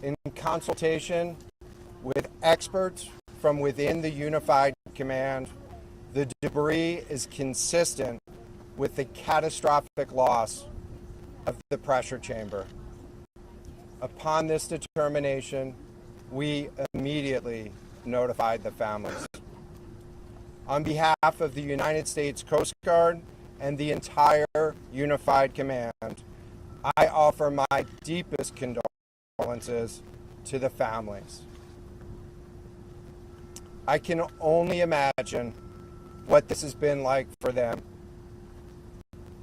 In consultation with experts from within the Unified Command, the debris is consistent with the catastrophic loss of the pressure chamber. Upon this determination, we immediately notified the families. On behalf of the United States Coast Guard and the entire Unified Command, I offer my deepest condolences to the families. I can only imagine what this has been like for them,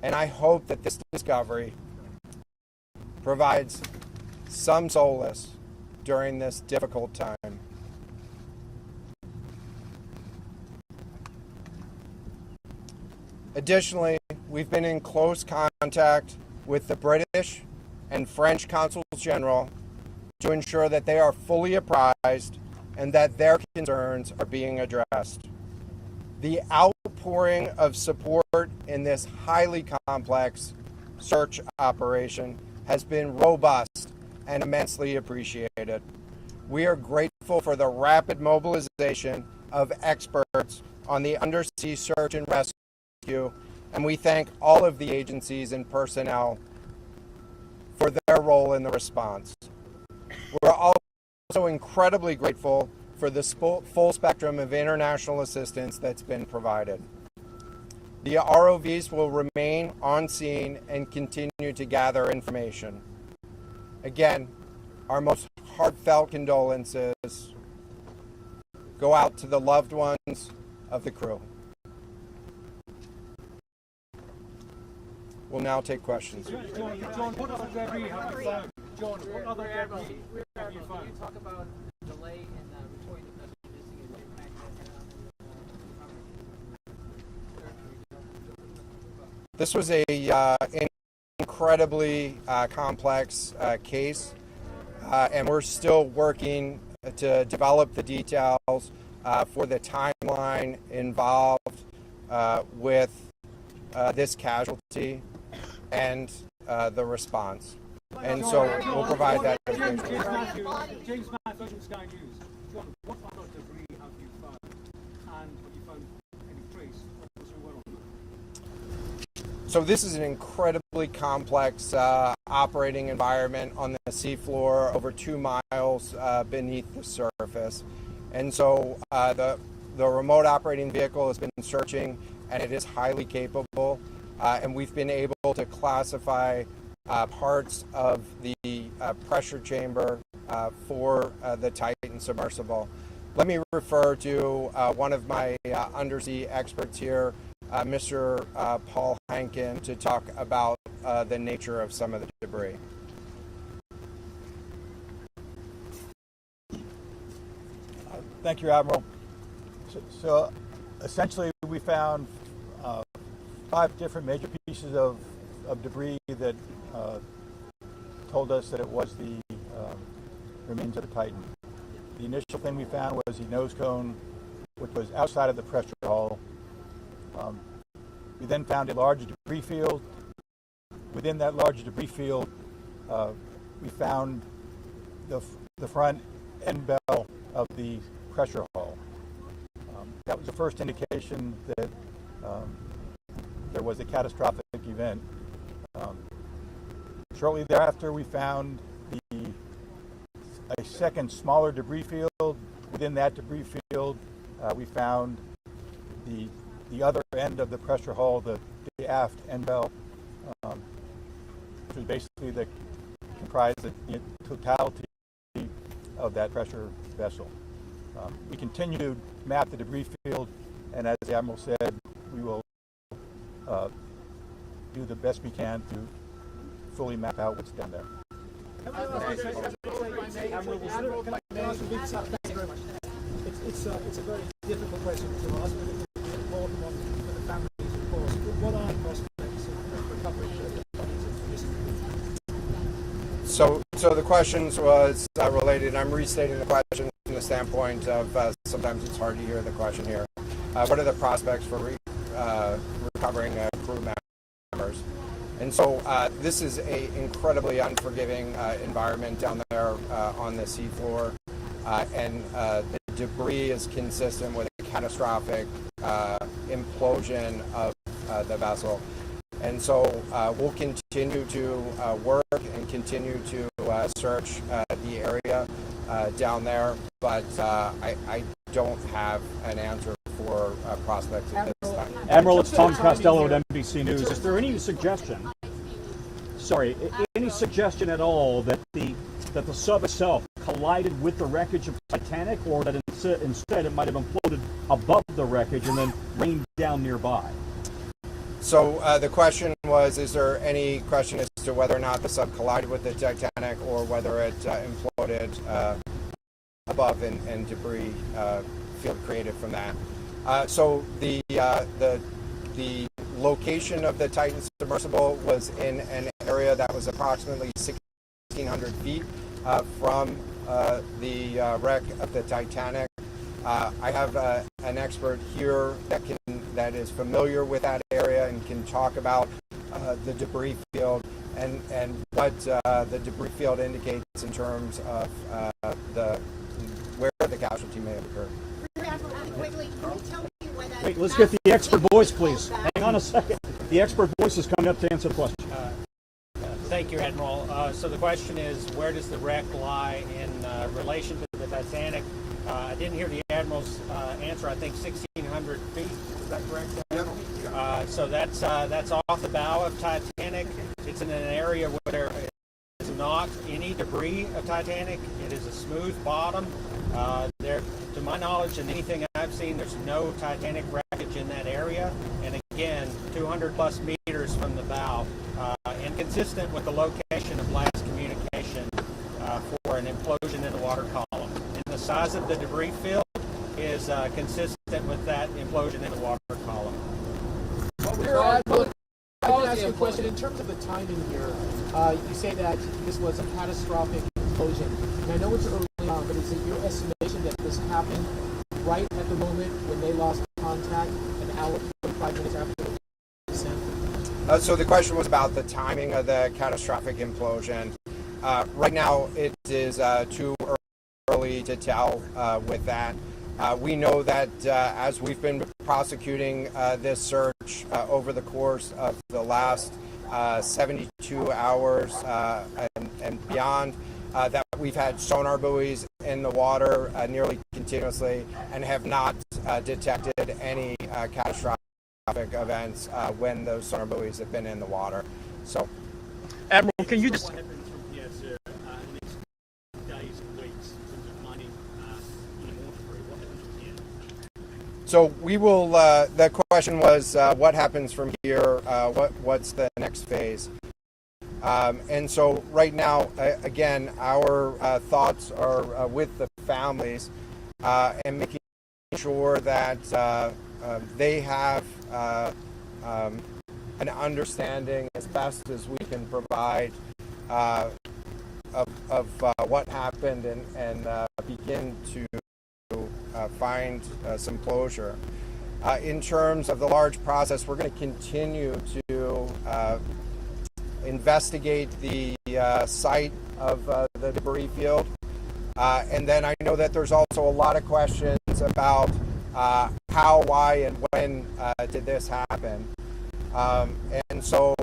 and I hope that this discovery provides some solace during this difficult time. Additionally, we've been in close contact with the British and French consuls general to ensure that they are fully apprised and that their concerns are being addressed. The outpouring of support in this highly complex search operation has been robust and immensely appreciated. We are grateful for the rapid mobilization of experts on the undersea search and rescue, and we thank all of the agencies and personnel for their role in the response. We're also incredibly grateful for the full spectrum of international assistance that's been provided. The ROVs will remain on scene and continue to gather information. Again, our most heartfelt condolences go out to the loved ones of the crew. We'll now take questions. John, what other debris have you found? John, what other debris have you found? Can you talk about the delay in reporting the vessel missing and the impact that This was an incredibly complex case, and we're still working to develop the details for the timeline involved with this casualty and the response. And so we'll provide that information. James Matthews from Sky News. John, what other debris have you found? And have you found any trace of those who were on board? So this is an incredibly complex operating environment on the seafloor, over 2 miles beneath the surface. And so the remote operating vehicle has been searching, and it is highly capable. And we've been able to classify parts of the pressure chamber for the Titan submersible. Let me refer to one of my undersea experts here, Mr. Paul Hankin, to talk about the nature of some of the debris. Thank you, Admiral. So essentially, we found 5 different major pieces of debris that told us that it was the remains of the Titan. The initial thing we found was the nose cone, which was outside of the pressure hull. We then found a large debris field. Within that large debris field, we found the front end bell of the pressure hull. That was the first indication that there was a catastrophic event. Shortly thereafter, we found a second smaller debris field. Within that debris field, we found the other end of the pressure hull, the aft end bell, which was basically comprised the totality of that pressure vessel. We continue to map the debris field, and as the Admiral said, we will do the best we can to fully map out what's down there. It's a very difficult question to ask, but it's an important one for the families, of course. What are the prospects of recovery of this? So the questions was related. I'm restating the question from the standpoint of sometimes it's hard to hear the question here. What are the prospects for recovering crew members? And so this is a incredibly unforgiving environment down there on the seafloor, and the debris is consistent with a catastrophic implosion of the vessel. And so we'll continue to work and continue to search the area down there, but I don't have an answer for prospects at this time. Admiral, it's Tom Costello at NBC News. Is there any suggestion, any suggestion at all that the sub itself collided with the wreckage of Titanic, or that instead it might have imploded above the wreckage and then rained down nearby? So the question was, is there any question as to whether or not the sub collided with the Titanic or whether it imploded above and debris field created from that? So the location of the Titan submersible was in an area that was approximately 1,600 feet from the wreck of the Titanic. I have an expert here that is familiar with that area and can talk about the debris field and what the debris field indicates in terms of where the casualty may have occurred. Wait, let's get the expert voice, please. Hang on a second. The expert voice is coming up to answer the question. Thank you, Admiral. So the question is, where does the wreck lie in relation to the Titanic? I didn't hear the Admiral's answer. I think 1,600 feet. Is that correct, Admiral? So that's off the bow of Titanic. It's in an area where there is not any debris of Titanic. It is a smooth bottom. There, to my knowledge and anything I've seen, there's no Titanic wreckage in that area. And again, 200 plus meters from the bow, and consistent with the location of last communication for an implosion in the water column. And the size of the debris field is consistent with that implosion in the water column. I can ask you a question. In terms of the timing here, you say that this was a catastrophic explosion. And I know it's early on, but is it your estimation that this happened right at the moment when they lost contact, an hour, 45 minutes after the descent? So the question was about the timing of the catastrophic implosion. Right now, it is too early to tell with that. We know that as we've been prosecuting this search over the course of the last 72 hours and beyond, that we've had sonar buoys in the water nearly continuously and have not detected any catastrophic events when those sonar buoys have been in the water. So, Admiral, can you just... What happens from here to the next days and weeks in terms of mining in a mortuary? What happens from here? So we will. The question was, what happens from here? What's the next phase? And so right now, again, our thoughts are with the families and making sure that they have an understanding as best as we can provide of what happened and begin to find some closure. In terms of the large process, we're going to continue to investigate the site of the debris field. And then I know that there's also a lot of questions about how, why, and when did this happen. And so,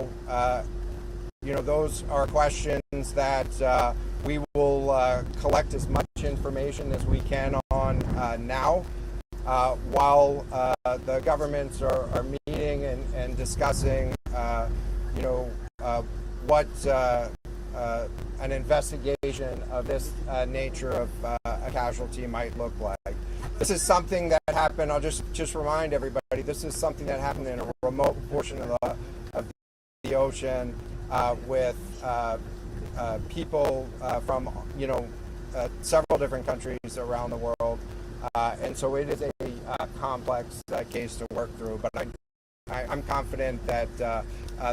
those are questions that we will collect as much information as we can on now, while the governments are meeting and discussing, what an investigation of this nature of a casualty might look like. This is something that happened. I'll just remind everybody. This is something that happened in a remote portion of the ocean with people from several different countries around the world, and so it is a complex case to work through. But I'm confident that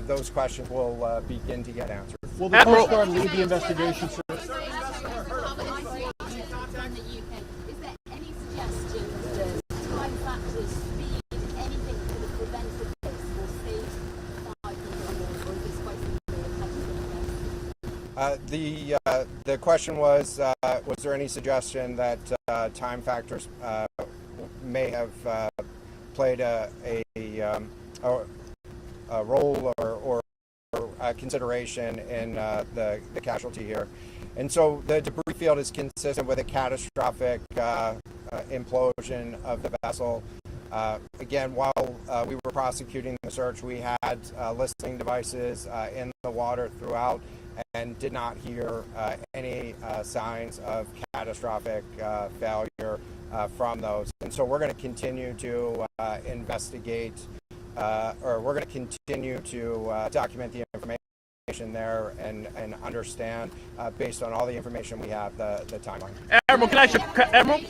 those questions will begin to get answered. Will the Coast Guard lead the investigation, sir? Is there any suggestion that time factors, speed, anything could have prevented this or saved 5 people or this quite The question was there any suggestion that time factors may have played a role or consideration in the casualty here? And so the debris field is consistent with a catastrophic implosion of the vessel. Again, while we were prosecuting the search, we had listening devices in the water throughout and did not hear any signs of catastrophic failure from those. And so we're going to continue to investigate, or we're going to continue to document the information there and understand, based on all the information we have, the timeline. Admiral, can I ask you, Admiral?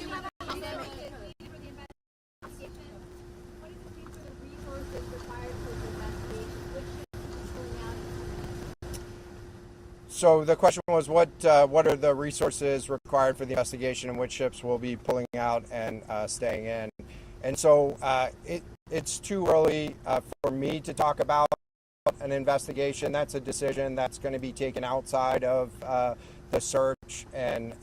So the question was, what are the resources required for the investigation, and which ships will be pulling out and staying in? And so it's too early for me to talk about an investigation. That's a decision that's going to be taken outside of the search and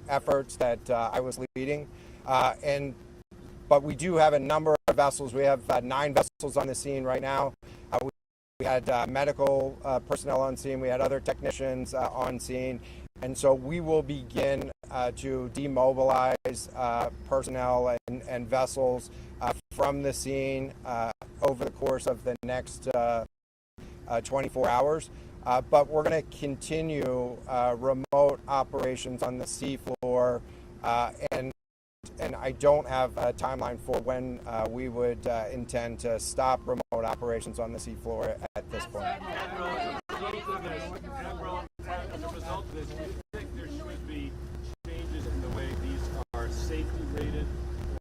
efforts that I was leading. But we do have a number of vessels. We have 9 vessels on the scene right now. We had medical personnel on scene. We had other technicians on scene. And so we will begin to demobilize personnel and vessels from the scene over the course of the next 24 hours. But we're going to continue remote operations on the seafloor, and I don't have a timeline for when we would intend to stop remote operations on the seafloor at this point. Admiral, as a result of this, do you think there should be changes in the way these are safety rated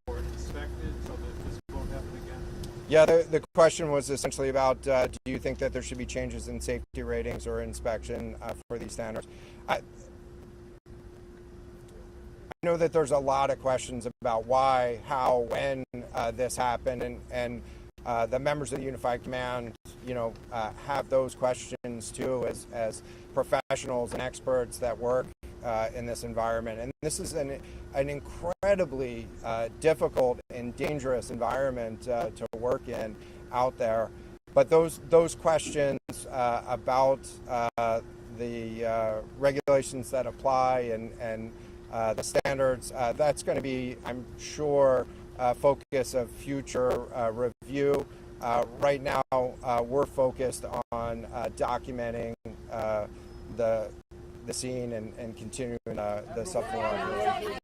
or inspected so that this won't happen again? Yeah, the question was essentially about, do you think that there should be changes in safety ratings or inspection for these standards? I know that there's a lot of questions about why, how, when this happened, and the members of the Unified Command, have those questions too, as professionals and experts that work in this environment. And this is an incredibly difficult and dangerous environment to work in out there. But those questions about the regulations that apply and the standards, that's going to be, I'm sure, focus of future review. Right now, we're focused on documenting the scene and continuing the subfloor operation. We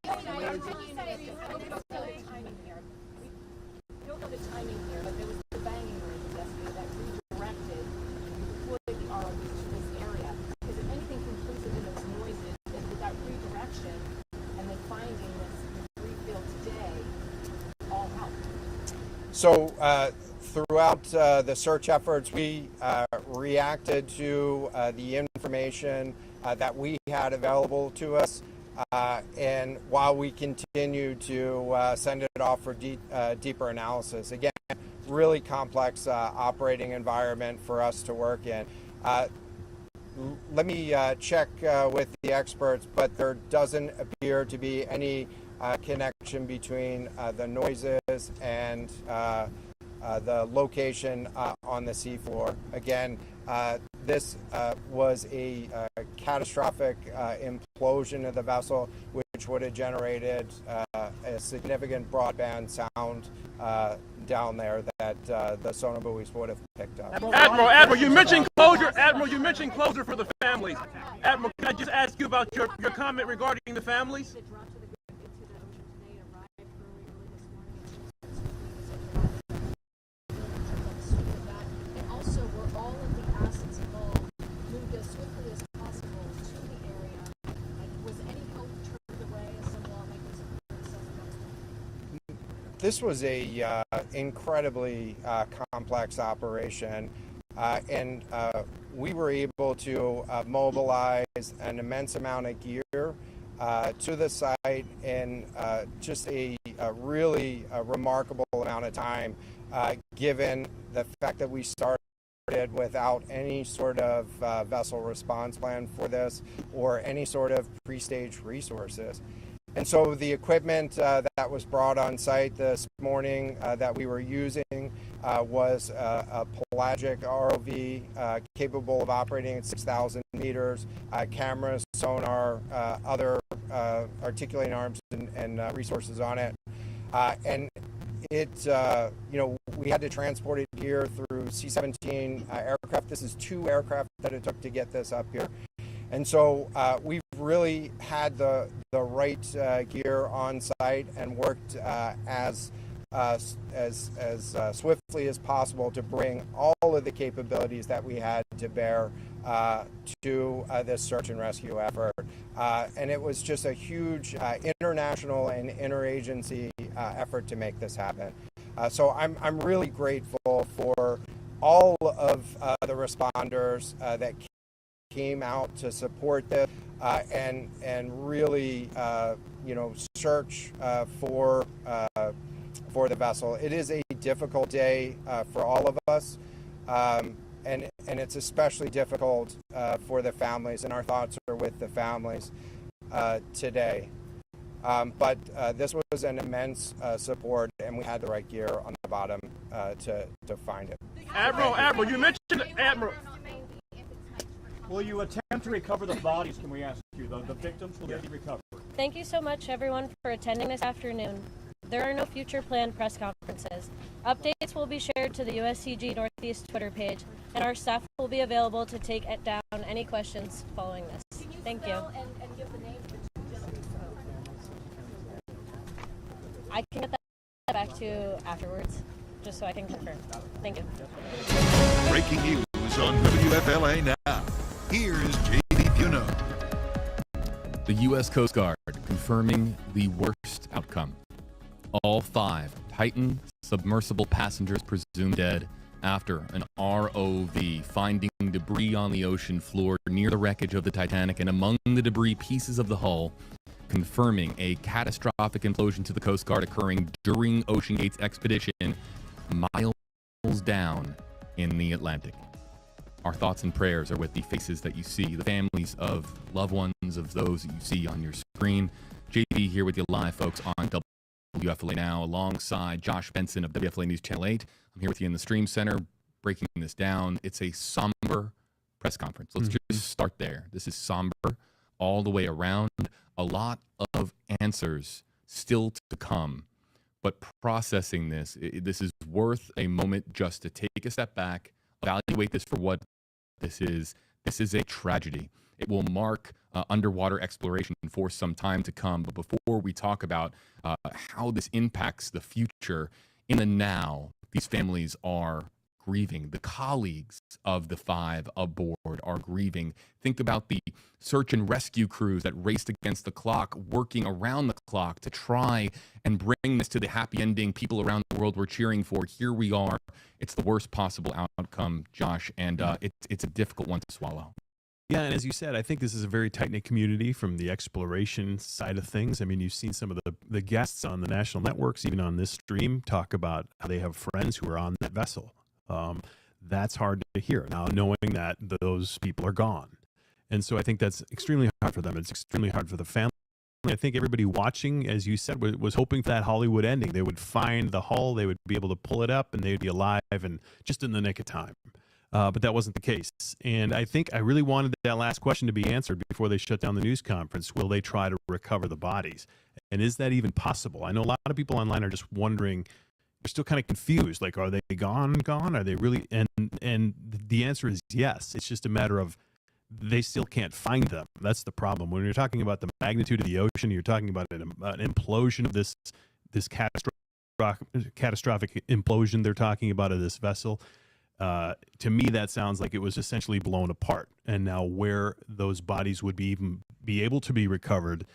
don't know the timing here, but there was the banging range yesterday that redirected and deployed the ROVs to this area. Is there anything conclusive in those noises that that redirection and then finding this debris field today all help? So throughout the search efforts, we reacted to the information that we had available to us. And while we continue to send it off for deeper analysis, again, really complex operating environment for us to work in. Let me check with the experts, but there doesn't appear to be any connection between the noises and the location on the seafloor. Again, this was a catastrophic implosion of the vessel, which would have generated a significant broadband sound down there that the sonar buoys would have picked up. Admiral, you mentioned closure. Admiral, you mentioned closure for the families. Admiral, can I just ask you about your comment regarding the families? This was a incredibly complex operation, and we were able to mobilize an immense amount of gear to the site in just a really remarkable amount of time, given the fact that we started without any sort of vessel response plan for this or any sort of pre-stage resources. And so the equipment that was brought on site this morning that we were using was a pelagic ROV capable of operating at 6,000 meters, cameras, sonar, other articulating arms and resources on it. And it, we had to transport it here through C-17 aircraft. This is 2 aircraft that it took to get this up here. And so we've really had the right gear on site and worked as swiftly as possible to bring all of the capabilities that we had to bear to this search and rescue effort. And it was just a huge international and interagency effort to make this happen. So I'm really grateful for all of the responders that came out to support this and really search for the vessel. It is a difficult day for all of us, and it's especially difficult for the families, and our thoughts are with the families today. But this was an immense support, and we had the right gear on the bottom to find it. Admiral, you mentioned Admiral. Will you attempt to recover the bodies, can we ask you? The victims, will they be recovered? Thank you so much, everyone, for attending this afternoon. There are no future planned press conferences. Updates will be shared to the USCG Northeast Twitter page, and our staff will be available to take down any questions following this. Thank you. And give the names of the 2 gentlemen who spoke. I can get that back to you afterwards, just so I can confirm. Thank you. Breaking news on WFLA Now. Here is J.D. Buno. The U.S. Coast Guard confirming the worst outcome. All 5 Titan submersible passengers presumed dead after an ROV finding debris on the ocean floor near the wreckage of the Titanic, and among the debris, pieces of the hull, confirming a catastrophic implosion to the Coast Guard occurring during OceanGate's expedition miles down in the Atlantic. Our thoughts and prayers are with the faces that you see, the families of loved ones of those that you see on your screen. JD here with you live, folks, on WFLA Now, alongside Josh Benson of WFLA News Channel 8. I'm here with you in the Stream Center, breaking this down. It's a somber press conference. Let's just start there. This is somber all the way around. A lot of answers still to come. But processing this is worth a moment just to take a step back, evaluate this for what this is. This is a tragedy. It will mark underwater exploration for some time to come. But before we talk about how this impacts the future, in the now, these families are grieving. The colleagues of the 5 aboard are grieving. Think about the search and rescue crews that raced against the clock, working around the clock to try and bring this to the happy ending people around the world were cheering for. Here we are. It's the worst possible outcome, Josh, and it's a difficult one to swallow. Yeah, and as you said, I think this is a very tight-knit community from the exploration side of things. I mean, you've seen some of the guests on the national networks, even on this stream, talk about how they have friends who are on that vessel. That's hard to hear now, knowing that those people are gone. And so I think that's extremely hard for them. It's extremely hard for the family. I think everybody watching, as you said, was hoping for that Hollywood ending. They would find the hull, they would be able to pull it up, and they would be alive and just in the nick of time. But that wasn't the case. And I think I really wanted that last question to be answered before they shut down the news conference. Will they try to recover the bodies? And is that even possible? I know a lot of people online are just wondering, they're still kind of confused. Like, are they gone? Are they really? And the answer is yes. It's just a matter of they still can't find them. That's the problem. When you're talking about the magnitude of the ocean, you're talking about an implosion of this catastrophic implosion they're talking about of this vessel. To me, that sounds like it was essentially blown apart. And now where those bodies would be able to be recovered